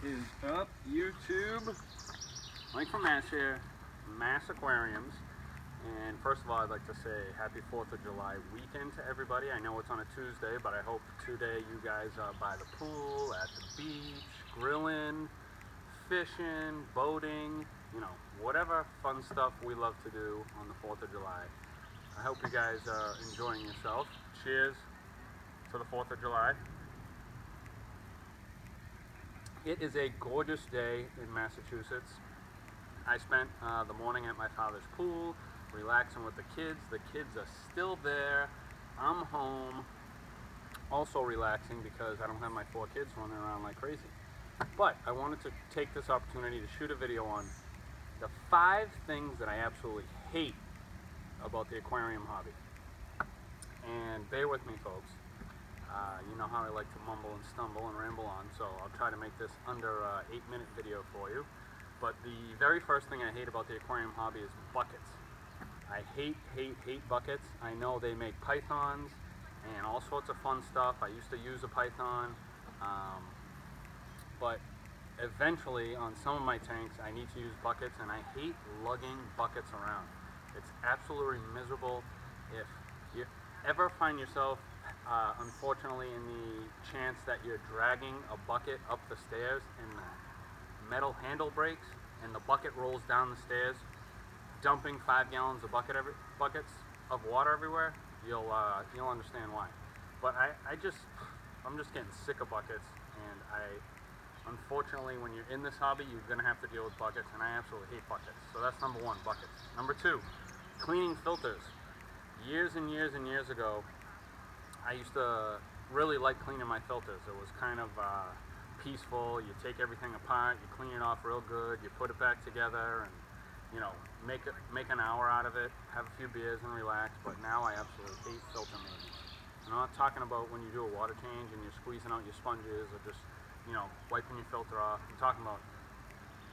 is up, YouTube? Mike from Mass here, Mass Aquariums. And first of all, I'd like to say happy 4th of July weekend to everybody. I know it's on a Tuesday, but I hope today you guys are by the pool, at the beach, grilling, fishing, boating, you know, whatever fun stuff we love to do on the 4th of July. I hope you guys are enjoying yourself. Cheers to the 4th of July. It is a gorgeous day in Massachusetts. I spent the morning at my father's pool, relaxing with the kids. The kids are still there. I'm home, also relaxing because I don't have my 4 kids running around like crazy. But I wanted to take this opportunity to shoot a video on the 5 things that I absolutely hate about the aquarium hobby. And bear with me, folks. You know how I like to mumble and stumble and ramble on, so I'll try to make this under an 8-minute video for you. But the very first thing I hate about the aquarium hobby is buckets. I hate buckets. I know they make pythons and all sorts of fun stuff. I used to use a python, but eventually on some of my tanks I need to use buckets, and I hate lugging buckets around. It's absolutely miserable. If you ever find yourself unfortunately in the chance that you're dragging a bucket up the stairs and the metal handle breaks and the bucket rolls down the stairs, dumping 5 gallons of buckets of water everywhere, you'll understand why. But I'm just getting sick of buckets, and unfortunately when you're in this hobby you're gonna have to deal with buckets, and I absolutely hate buckets. So that's number 1, buckets. Number 2, cleaning filters. Years and years and years ago, I used to really like cleaning my filters. It was kind of peaceful. You take everything apart, you clean it off real good, you put it back together, and you know, make an hour out of it, have a few beers and relax. But now I absolutely hate filter maintenance. I'm not talking about when you do a water change and you're squeezing out your sponges or just, you know, wiping your filter off. I'm talking about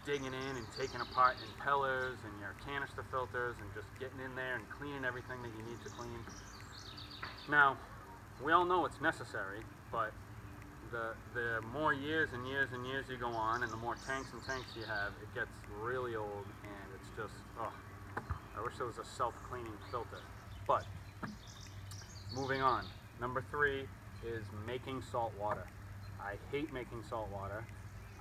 digging in and taking apart impellers and your canister filters and just getting in there and cleaning everything that you need to clean. Now, we all know it's necessary, but the more years and years and years you go on, and the more tanks and tanks you have, it gets really old, and it's just, oh, I wish there was a self-cleaning filter. But moving on, number 3 is making salt water. I hate making salt water.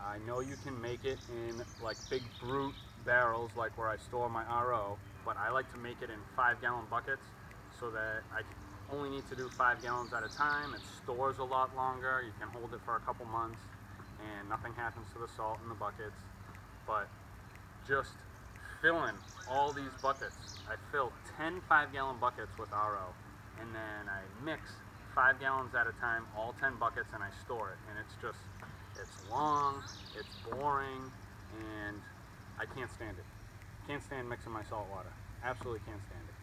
I know you can make it in like big brute barrels like where I store my RO, but I like to make it in 5-gallon buckets so that I only need to do 5 gallons at a time. It stores a lot longer. You can hold it for a couple months and nothing happens to the salt in the buckets. But just filling all these buckets, I fill 10 5-gallon buckets with RO, and then I mix 5 gallons at a time, all 10 buckets, and I store it. And it's long, it's boring, and I can't stand it. Can't stand mixing my salt water. Absolutely can't stand it.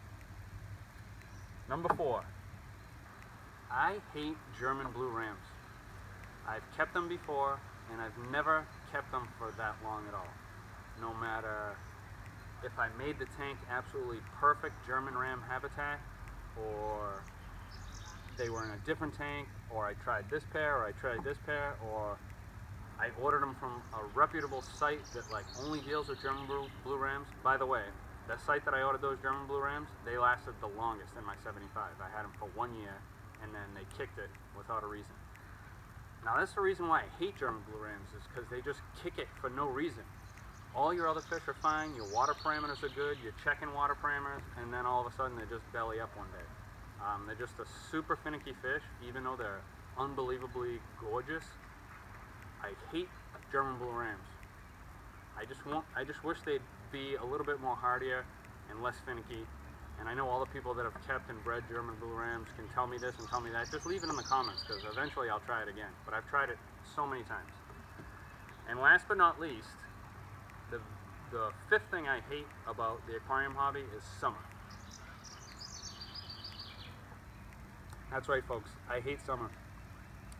Number 4, I hate German blue rams. I've kept them before, and I've never kept them for that long at all. No matter if I made the tank absolutely perfect German ram habitat, or they were in a different tank, or I tried this pair, or I tried this pair, or I ordered them from a reputable site that like only deals with German blue rams. By the way, the site that I ordered those German blue rams, they lasted the longest in my 75. I had them for 1 year, and then they kicked it without a reason. Now that's the reason why I hate German blue rams, is because they just kick it for no reason. All your other fish are fine, your water parameters are good, you're checking water parameters, and then all of a sudden they just belly up one day. They're just a super finicky fish, even though they're unbelievably gorgeous. I hate German blue rams. I just wish they'd be a little bit more hardier and less finicky. And I know all the people that have kept and bred German blue rams can tell me this and tell me that. Just leave it in the comments, because eventually I'll try it again. But I've tried it so many times. And last but not least, the 5th thing I hate about the aquarium hobby is summer. That's right, folks. I hate summer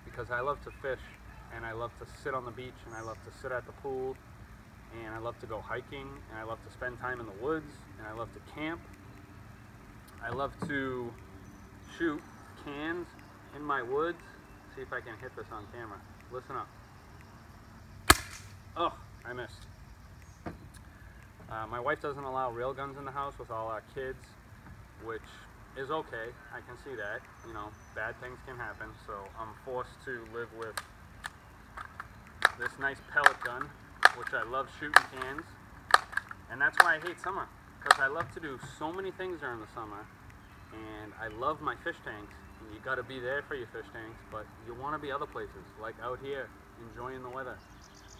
because I love to fish, and I love to sit on the beach, and I love to sit at the pool, and I love to go hiking, and I love to spend time in the woods, and I love to camp. I love to shoot cans in my woods. See if I can hit this on camera. Listen up. Oh, I missed. My wife doesn't allow real guns in the house with all our kids, which is okay. I can see that. You know, bad things can happen, so I'm forced to live with this nice pellet gun, which I love shooting cans. And that's why I hate summer, because I love to do so many things during the summer, and I love my fish tanks, and you got to be there for your fish tanks, but you want to be other places, like out here, enjoying the weather,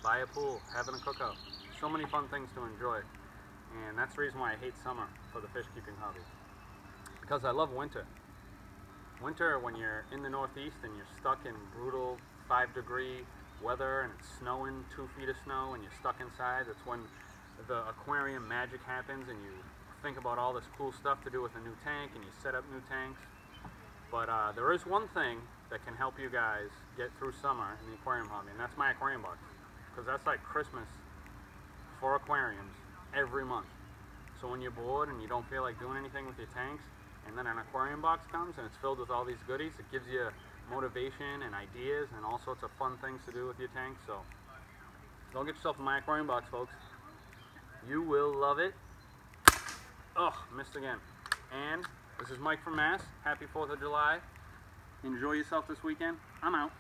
by a pool, having a cookout. So many fun things to enjoy, and that's the reason why I hate summer for the fish keeping hobby, because I love winter. Winter, when you're in the Northeast and you're stuck in brutal 5-degree weather and it's snowing, 2 feet of snow, and you're stuck inside, that's when the aquarium magic happens and you think about all this cool stuff to do with a new tank and you set up new tanks. But there is one thing that can help you guys get through summer in the aquarium hobby, and that's my aquarium box, because that's like Christmas for aquariums every month. So when you're bored and you don't feel like doing anything with your tanks, and then an aquarium box comes and it's filled with all these goodies, it gives you motivation and ideas and all sorts of fun things to do with your tanks. So don't get yourself a my aquarium box, folks. You will love it. Oh, missed again. And this is Mike from Mass. Happy 4th of July. Enjoy yourself this weekend. I'm out.